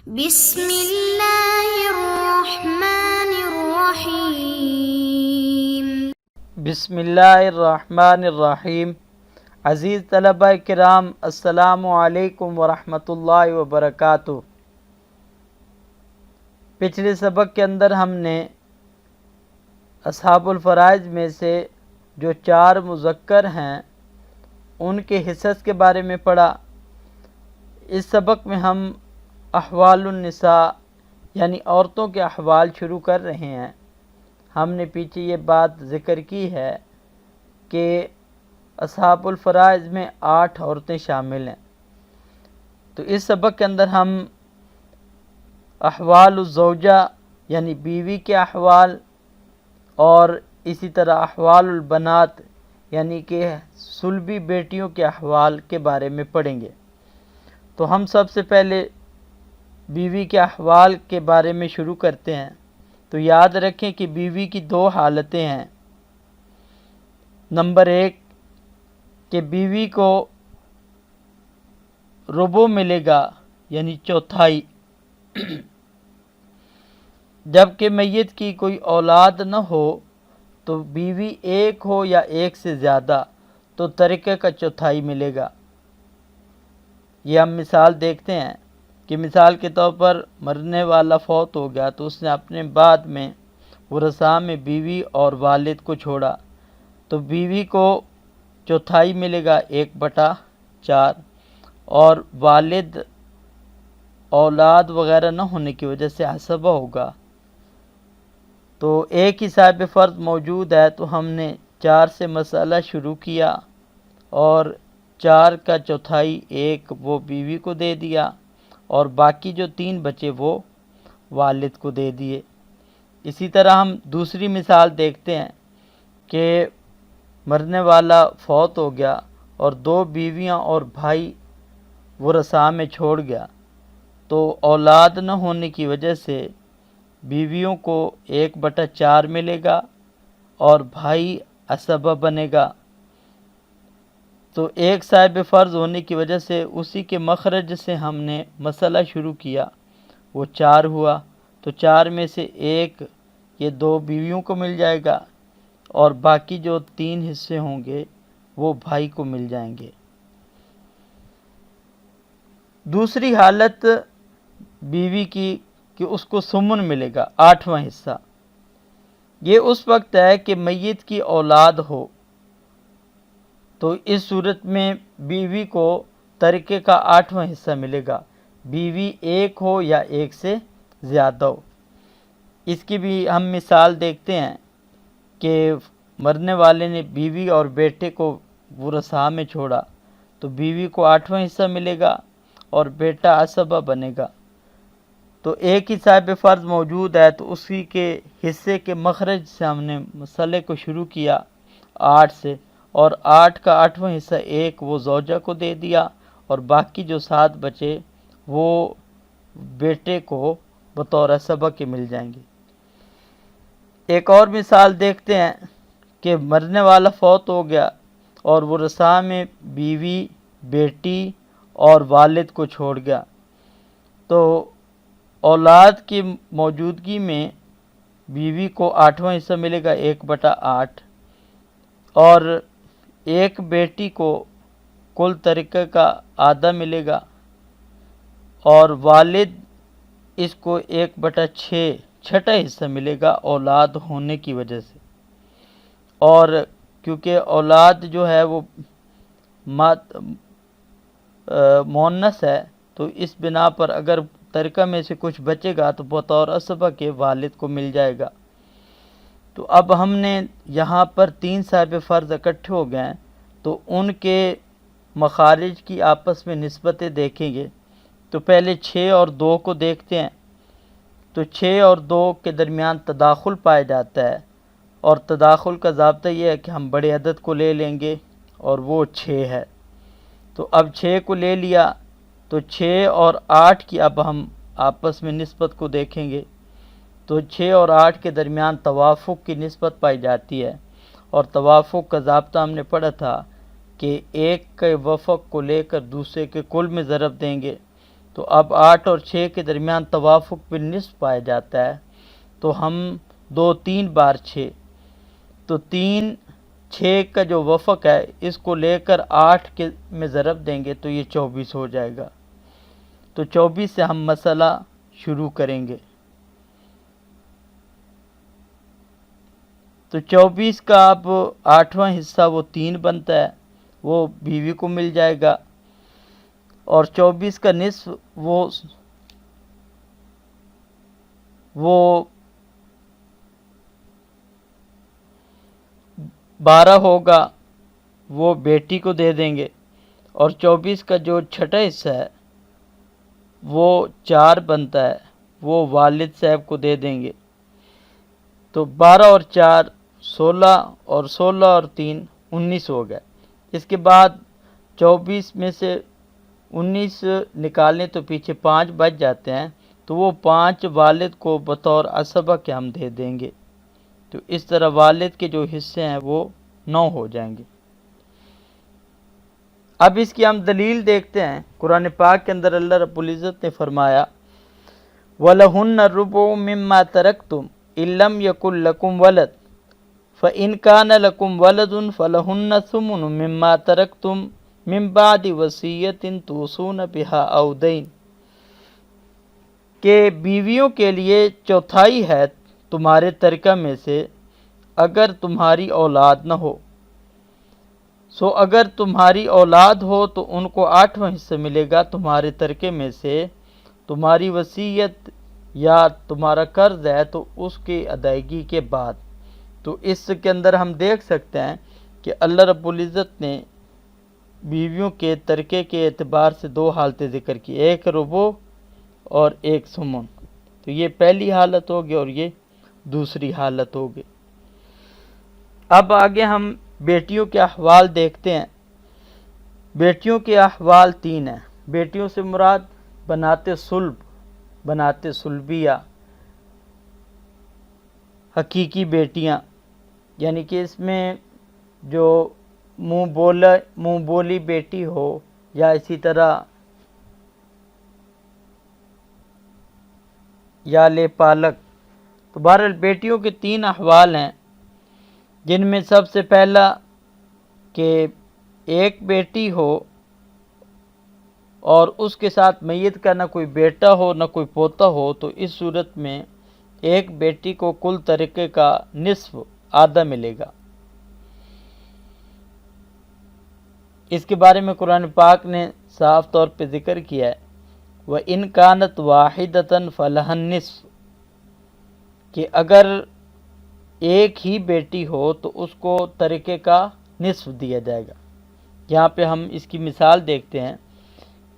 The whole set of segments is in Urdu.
بسم اللہ الرحمن الرحیم۔ بسم اللہ الرحمن الرحیم۔ عزیز طلبہ کرام، السلام علیکم ورحمۃ اللہ وبرکاتہ۔ پچھلے سبق کے اندر ہم نے اصحاب الفرائض میں سے جو 4 مذکر ہیں ان کے حصص کے بارے میں پڑھا۔ اس سبق میں ہم احوال النساء یعنی عورتوں کے احوال شروع کر رہے ہیں۔ ہم نے پیچھے یہ بات ذکر کی ہے کہ اصحاب الفرائض میں 8 عورتیں شامل ہیں۔ تو اس سبق کے اندر ہم احوال الزوجہ یعنی بیوی کے احوال اور اسی طرح احوال البنات یعنی کہ صلبی بیٹیوں کے احوال کے بارے میں پڑھیں گے۔ تو ہم سب سے پہلے بیوی کے احوال کے بارے میں شروع کرتے ہیں۔ تو یاد رکھیں کہ بیوی کی 2 حالتیں ہیں۔ نمبر 1 کہ بیوی کو ربع ملے گا یعنی چوتھائی، جبکہ میت کی کوئی اولاد نہ ہو تو بیوی 1 ہو یا 1 سے زیادہ تو ترکے کا چوتھائی ملے گا۔ یہ ہم مثال دیکھتے ہیں کہ مثال کے طور پر مرنے والا فوت ہو گیا تو اس نے اپنے بعد میں ورثاء میں بیوی اور والد کو چھوڑا، تو بیوی کو چوتھائی ملے گا 1/4، اور والد اولاد وغیرہ نہ ہونے کی وجہ سے عصبہ ہوگا۔ تو ایک ہی صاحب فرض موجود ہے تو ہم نے 4 سے مسئلہ شروع کیا اور 4 کا چوتھائی 1 وہ بیوی کو دے دیا اور باقی جو 3 بچے وہ والد کو دے دیے۔ اسی طرح ہم دوسری مثال دیکھتے ہیں کہ مرنے والا فوت ہو گیا اور 2 بیویاں اور بھائی ورثاء میں چھوڑ گیا، تو اولاد نہ ہونے کی وجہ سے بیویوں کو 1/4 ملے گا اور بھائی عصبہ بنے گا۔ تو ایک صاحب فرض ہونے کی وجہ سے اسی کے مخرج سے ہم نے مسئلہ شروع کیا، وہ 4 ہوا، تو 4 میں سے 1 یہ 2 بیویوں کو مل جائے گا اور باقی جو 3 حصے ہوں گے وہ بھائی کو مل جائیں گے۔ دوسری حالت بیوی کی کہ اس کو سمن ملے گا 8واں حصہ۔ یہ اس وقت ہے کہ میت کی اولاد ہو، تو اس صورت میں بیوی کو ترکے کا 8واں حصہ ملے گا، بیوی 1 ہو یا 1 سے زیادہ ہو۔ اس کی بھی ہم مثال دیکھتے ہیں کہ مرنے والے نے بیوی اور بیٹے کو ورثاء میں چھوڑا تو بیوی کو 8واں حصہ ملے گا اور بیٹا عصبہ بنے گا۔ تو ایک ہی صاحب فرض موجود ہے تو اسی کے حصے کے مخرج سے ہم نے مسئلے کو شروع کیا 8 سے، اور 8 کا 8واں حصہ 1 وہ زوجہ کو دے دیا اور باقی جو 7 بچے وہ بیٹے کو بطور عصبہ کے مل جائیں گے۔ ایک اور مثال دیکھتے ہیں کہ مرنے والا فوت ہو گیا اور ورثاء میں بیوی، بیٹی اور والد کو چھوڑ گیا، تو اولاد کی موجودگی میں بیوی کو 8واں حصہ ملے گا 1/8، اور ایک بیٹی کو کل ترکے کا آدھا ملے گا اور والد اس کو 1/6 چھٹا حصہ ملے گا اولاد ہونے کی وجہ سے۔ اور کیونکہ اولاد جو ہے وہ مؤنث ہے تو اس بنا پر اگر ترکہ میں سے کچھ بچے گا تو بطور عصبہ کے والد کو مل جائے گا۔ تو اب ہم نے یہاں پر 3 صاحب فرض اکٹھے ہو گئے ہیں تو ان کے مخارج کی آپس میں نسبتیں دیکھیں گے۔ تو پہلے 6 اور 2 کو دیکھتے ہیں، تو 6 اور 2 کے درمیان تداخل پایا جاتا ہے، اور تداخل کا ضابطہ یہ ہے کہ ہم بڑے عدد کو لے لیں گے اور وہ 6 ہے۔ تو اب 6 کو لے لیا تو 6 اور 8 کی اب ہم آپس میں نسبت کو دیکھیں گے، تو 6 اور 8 کے درمیان توافق کی نسبت پائی جاتی ہے، اور توافق کا ضابطہ ہم نے پڑھا تھا کہ ایک کے وفق کو لے کر دوسرے کے کل میں ضرب دیں گے، تو تو اب 8 اور 6 کے درمیان توافق بالنصف پایا جاتا ہے، تو ہم 2 3 بار 6، تو 3 6 کا جو وفق ہے اس کو لے کر 8 کے میں ضرب دیں گے تو یہ 24 ہو جائے گا۔ تو 24 سے ہم مسئلہ شروع کریں گے۔ تو 24 کا اب 8واں حصہ وہ 3 بنتا ہے، وہ بیوی کو مل جائے گا، اور 24 کا نصف وہ 12 ہوگا، وہ بیٹی کو دے دیں گے، اور 24 کا جو چھٹا حصہ ہے وہ 4 بنتا ہے، وہ والد صاحب کو دے دیں گے۔ تو 12 اور 4 16، اور 16 اور 3 19 ہو گئے۔ اس کے بعد 24 میں سے 19 نکالنے تو پیچھے 5 بچ جاتے ہیں، تو وہ 5 والد کو بطور عصبہ کے ہم دے دیں گے، تو اس طرح والد کے جو حصے ہیں وہ 9 ہو جائیں گے۔ اب اس کی ہم دلیل دیکھتے ہیں۔ قرآن پاک کے اندر اللہ رب العزت نے فرمایا وَلَهُنَّ الرُّبُعُ مِمَّا تَرَكْتُمْ إِن لَّمْ يَكُن لَّكُمْ وَلَدٌ فَإِن كَانَ لَكُمْ وَلَدٌ فَلَهُنَّ الثُّمُنُ مِمَّا تَرَكْتُم مِّن بَعْدِ وَصِيَّةٍ تُوصُونَ بِهَا أَوْ دَيْنٍ، کہ بیویوں کے لیے چوتھائی ہے تمہارے ترکہ میں سے اگر تمہاری اولاد نہ ہو۔ سو اگر تمہاری اولاد ہو تو ان کو 8واں حصہ ملے گا تمہارے ترکے میں سے، تمہاری وصیت یا تمہارا قرض ہے تو اس کی ادائیگی کے بعد۔ تو اس کے اندر ہم دیکھ سکتے ہیں کہ اللہ رب العزت نے بیویوں کے ترکے کے اعتبار سے 2 حالتیں ذکر کی، ایک ربع اور ایک ثمن۔ تو یہ پہلی حالت ہوگی اور یہ دوسری حالت ہوگی۔ اب آگے ہم بیٹیوں کے احوال دیکھتے ہیں۔ بیٹیوں کے احوال 3 ہیں۔ بیٹیوں سے مراد بنات صلب، بنات صلبیہ، حقیقی بیٹیاں، یعنی کہ اس میں جو منہ بولی بیٹی ہو، یا اسی طرح یا لے پالک۔ تو بہرحال بیٹیوں کے 3 احوال ہیں، جن میں سب سے پہلا کہ ایک بیٹی ہو اور اس کے ساتھ میت کا نہ کوئی بیٹا ہو نہ کوئی پوتا ہو، تو اس صورت میں ایک بیٹی کو کل ترکے کا نصف آدھا ملے گا۔ اس کے بارے میں قرآن پاک نے صاف طور پہ ذکر کیا ہے وَإِن كَانَتْ وَاحِدَةً فَلَهَا النِّصْفُ، کہ اگر ایک ہی بیٹی ہو تو اس کو ترکے کا نصف دیا جائے گا۔ یہاں پہ ہم اس کی مثال دیکھتے ہیں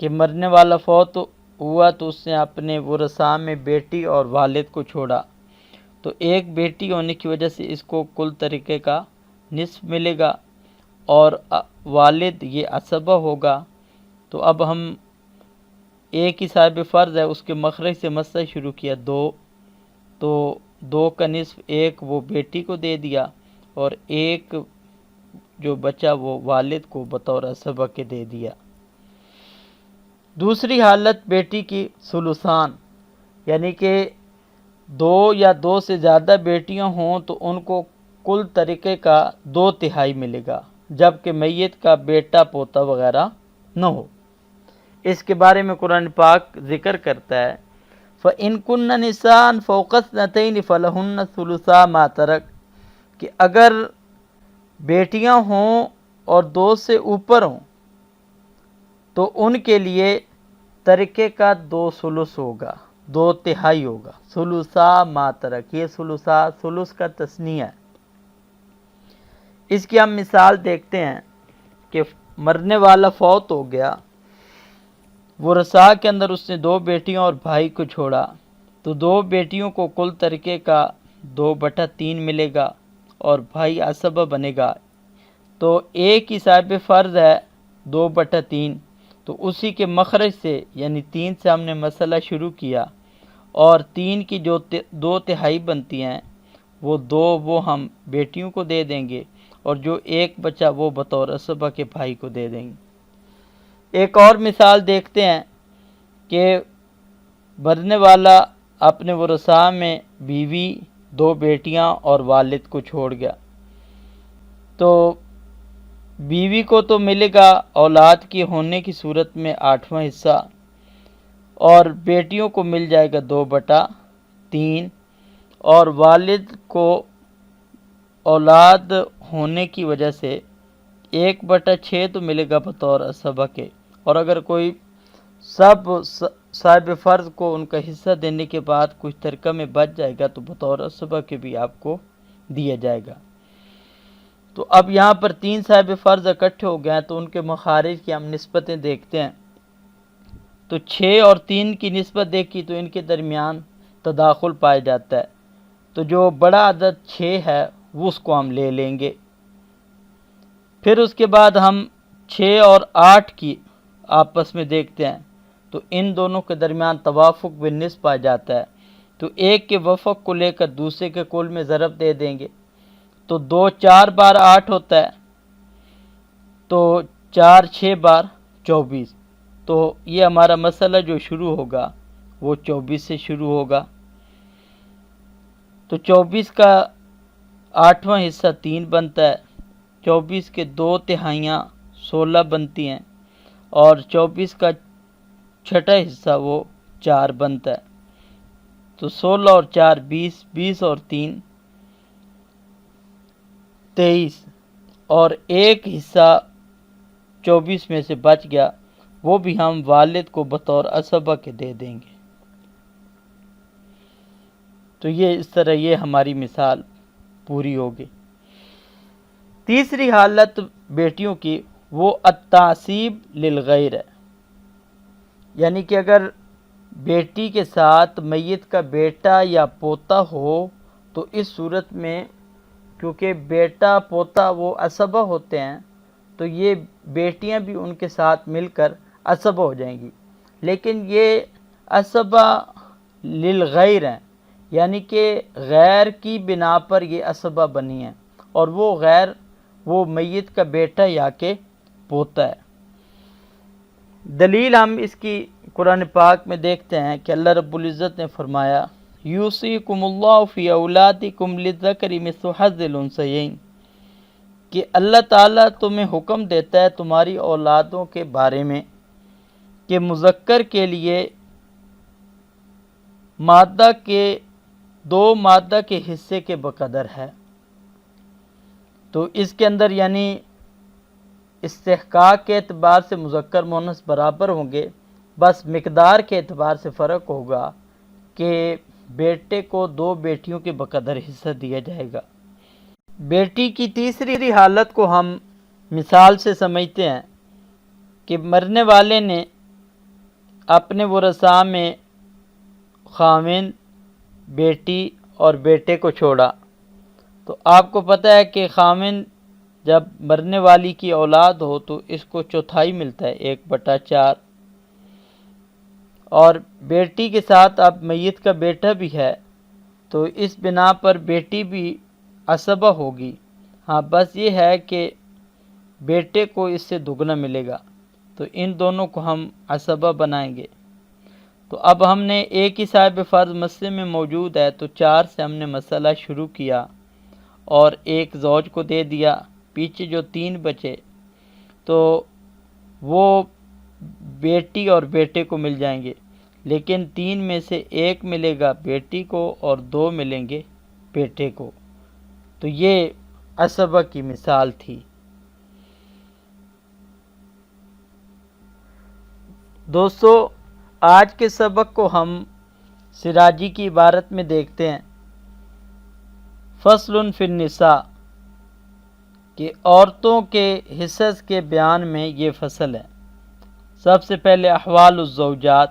کہ مرنے والا فوت ہوا تو اس نے اپنے ورثاء میں بیٹی اور والد کو چھوڑا، تو ایک بیٹی ہونے کی وجہ سے اس کو کل ترکے کا نصف ملے گا، اور والد یہ عصبہ ہوگا۔ تو اب ہم ایک ہی صاحب فرض ہے، اس کے مخرج سے مسئلہ شروع کیا 2، تو 2 کا نصف ایک وہ بیٹی کو دے دیا، اور ایک جو بچا وہ والد کو بطور عصبہ کے دے دیا۔ دوسری حالت بیٹی کی ثلثان، یعنی کہ 2 یا 2 سے زیادہ بیٹیاں ہوں تو ان کو کل ترکے کا 2/3 ملے گا، جبکہ میت کا بیٹا پوتا وغیرہ نہ ہو۔ اس کے بارے میں قرآن پاک ذکر کرتا ہے فَإِن كُنَّ نِسَاءً فَوْقَ اثْنَتَيْنِ فَلَهُنَّ ثُلُثَا مَا تَرَكَ، کہ اگر بیٹیاں ہوں اور 2 سے اوپر ہوں تو ان کے لیے ترکے کا 2 ثلث ہوگا، 2/3 ہوگا۔ ثلثا ما ترک، یہ ثلثا ثلث کا تثنیہ ہے۔ اس کی ہم مثال دیکھتے ہیں کہ مرنے والا فوت ہو گیا، ورثاء کے اندر اس نے 2 بیٹیاں اور بھائی کو چھوڑا، تو 2 بیٹیوں کو کل ترکے کا 2/3 ملے گا اور بھائی عصبہ بنے گا۔ تو ایک ہی صاحب فرض ہے 2/3، تو اسی کے مخرج سے یعنی 3 سے ہم نے مسئلہ شروع کیا، اور 3 کی جو 2/3 بنتی ہیں وہ 2 وہ ہم بیٹیوں کو دے دیں گے، اور جو ایک بچہ وہ بطور عصبہ کے بھائی کو دے دیں گے۔ ایک اور مثال دیکھتے ہیں کہ مرنے والا اپنے ورثاء میں بیوی، 2 بیٹیاں اور والد کو چھوڑ گیا، تو بیوی کو تو ملے گا اولاد کی ہونے کی صورت میں 8واں حصہ، اور بیٹیوں کو مل جائے گا 2/3، اور والد کو اولاد ہونے کی وجہ سے 1/6 تو ملے گا بطور عصبہ کے، اور اگر کوئی سب صاحب فرض کو ان کا حصہ دینے کے بعد کچھ ترکہ میں بچ جائے گا تو بطور عصبہ کے بھی آپ کو دیا جائے گا۔ تو اب یہاں پر 3 صاحب فرض اکٹھے ہو گئے ہیں، تو ان کے مخارج کی ہم نسبتیں دیکھتے ہیں، تو 6 اور 3 کی نسبت دیکھی تو ان کے درمیان تداخل پایا جاتا ہے، تو جو بڑا عدد 6 ہے وہ اس کو ہم لے لیں گے۔ پھر اس کے بعد ہم 6 اور 8 کی آپس میں دیکھتے ہیں، تو ان دونوں کے درمیان توافق بالنسبت پایا جاتا ہے، تو ایک کے وفق کو لے کر دوسرے کے کل میں ضرب دے دیں گے، تو 2 4 بار 8 ہوتا ہے، تو 4 6 بار 24، تو یہ ہمارا مسئلہ جو شروع ہوگا وہ 24 سے شروع ہوگا۔ تو 24 کا 8واں حصہ 3 بنتا ہے، 24 کے 2/3 16 بنتی ہیں، اور 24 کا 6واں حصہ وہ 4 بنتا ہے، تو 16 اور 4 20، 20 اور 3 23، اور ایک حصہ 24 میں سے بچ گیا، وہ بھی ہم والد کو بطور عصبہ کے دے دیں گے۔ تو یہ اس طرح یہ ہماری مثال پوری ہوگی۔ تیسری حالت بیٹیوں کی وہ التعصیب للغیر ہے، یعنی کہ اگر بیٹی کے ساتھ میت کا بیٹا یا پوتا ہو تو اس صورت میں کیونکہ بیٹا پوتا وہ عصبہ ہوتے ہیں، تو یہ بیٹیاں بھی ان کے ساتھ مل کر عصبہ ہو جائیں گی، لیکن یہ عصبہ للغیر ہیں، یعنی کہ غیر کی بنا پر یہ عصبہ بنی ہیں، اور وہ غیر وہ میت کا بیٹا یا کہ پوتا ہے۔ دلیل ہم اس کی قرآن پاک میں دیکھتے ہیں کہ اللہ رب العزت نے فرمایا یوصیکم اللہ فی اولادکم للذکر مثل حظ الانثیین، کہ اللہ تعالیٰ تمہیں حکم دیتا ہے تمہاری اولادوں کے بارے میں کہ مذکر کے لیے مادہ کے 2 مادہ کے حصے کے بقدر ہے۔ تو اس کے اندر یعنی استحقاق کے اعتبار سے مذکر مؤنث برابر ہوں گے، بس مقدار کے اعتبار سے فرق ہوگا کہ بیٹے کو 2 بیٹیوں کے بقدر حصہ دیا جائے گا۔ بیٹی کی تیسری حالت کو ہم مثال سے سمجھتے ہیں کہ مرنے والے نے اپنے ورثاء میں خاوند، بیٹی اور بیٹے کو چھوڑا، تو آپ کو پتہ ہے کہ خاوند جب مرنے والی کی اولاد ہو تو اس کو 1/4 ملتا ہے، 1/4، اور بیٹی کے ساتھ اب میت کا بیٹا بھی ہے تو اس بنا پر بیٹی بھی عصبہ ہوگی، ہاں بس یہ ہے کہ بیٹے کو اس سے دگنا ملے گا، تو ان دونوں کو ہم عصبہ بنائیں گے۔ تو اب ہم نے ایک ہی صاحب فرض مسئلے میں موجود ہے، تو 4 سے ہم نے مسئلہ شروع کیا اور ایک زوج کو دے دیا، پیچھے جو 3 بچے تو وہ بیٹی اور بیٹے کو مل جائیں گے، لیکن 3 میں سے 1 ملے گا بیٹی کو اور 2 ملیں گے بیٹے کو۔ تو یہ عصبہ کی مثال تھی۔ دوستو، آج کے سبق کو ہم سراجی کی عبارت میں دیکھتے ہیں، فصل فی النساء، کہ عورتوں کے حصص کے بیان میں یہ فصل ہے۔ سب سے پہلے احوال الزوجات،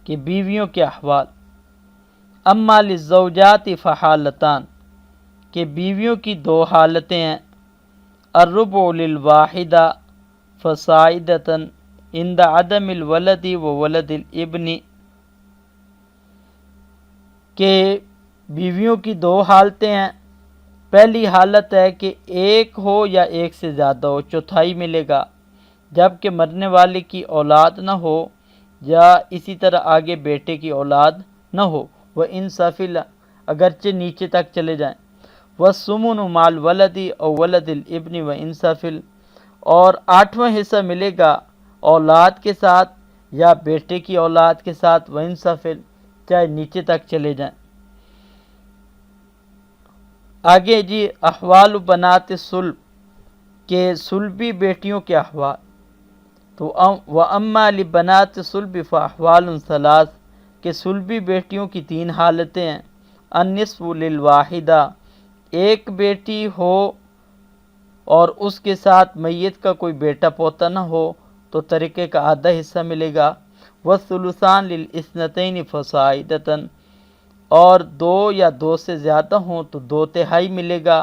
کہ بیویوں کے احوال، اما للزوجات فحالتان، کہ بیویوں کی 2 حالتیں ہیں، الربع للواحدہ فصاعدۃ عند عدم الولد وولد الابن، کہ بیویوں کی 2 حالتیں ہیں، پہلی حالت ہے کہ 1 ہو یا 1 سے زیادہ ہو، 1/4 ملے گا، جب کہ مرنے والے کی اولاد نہ ہو یا اسی طرح آگے بیٹے کی اولاد نہ ہو، وہ انصافل اگرچہ نیچے تک چلے جائیں، والثمن مع الولد او ولد الابن و انصافل، اور 8واں حصہ ملے گا اولاد کے ساتھ یا بیٹے کی اولاد کے ساتھ، و انصافل چاہے نیچے تک چلے جائیں۔ آگے جی احوال بنات صلب کہ صلبی بیٹیوں کے احوال، تو وَأَمَّا لِبَنَاتِ صُلْبِ فَأَحْوَالٌ ثَلَاث کہ صلبی بیٹیوں کی 3 حالتیں ہیں۔ النصف للواحدہ، ایک بیٹی ہو اور اس کے ساتھ میت کا کوئی بیٹا پوتا نہ ہو تو ترکے کا آدھا حصہ ملے گا۔ والثلثان للاثنتین فصاعدۃ، اور 2 یا 2 سے زیادہ ہوں تو 2/3 ملے گا۔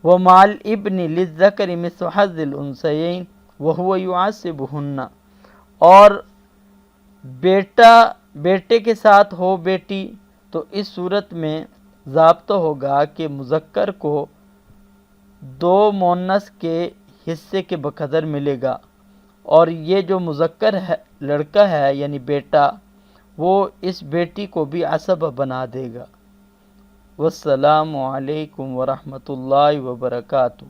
وَمَعَ الْإِبْنِ لِلذَّكَرِ مِثْلُ حَظِّ الْأُنثَيَيْنِ وَهُوَ يُعَصِّبُهُنَّ، اور بیٹے کے ساتھ ہو بیٹی تو اس صورت میں ضابطہ ہوگا کہ مذکر کو 2 مؤنث کے حصے کے بقدر ملے گا، اور یہ جو مذکر ہے لڑکا ہے یعنی بیٹا، وہ اس بیٹی کو بھی عصبہ بنا دے گا۔ والسلام علیکم ورحمۃ اللہ وبرکاتہ۔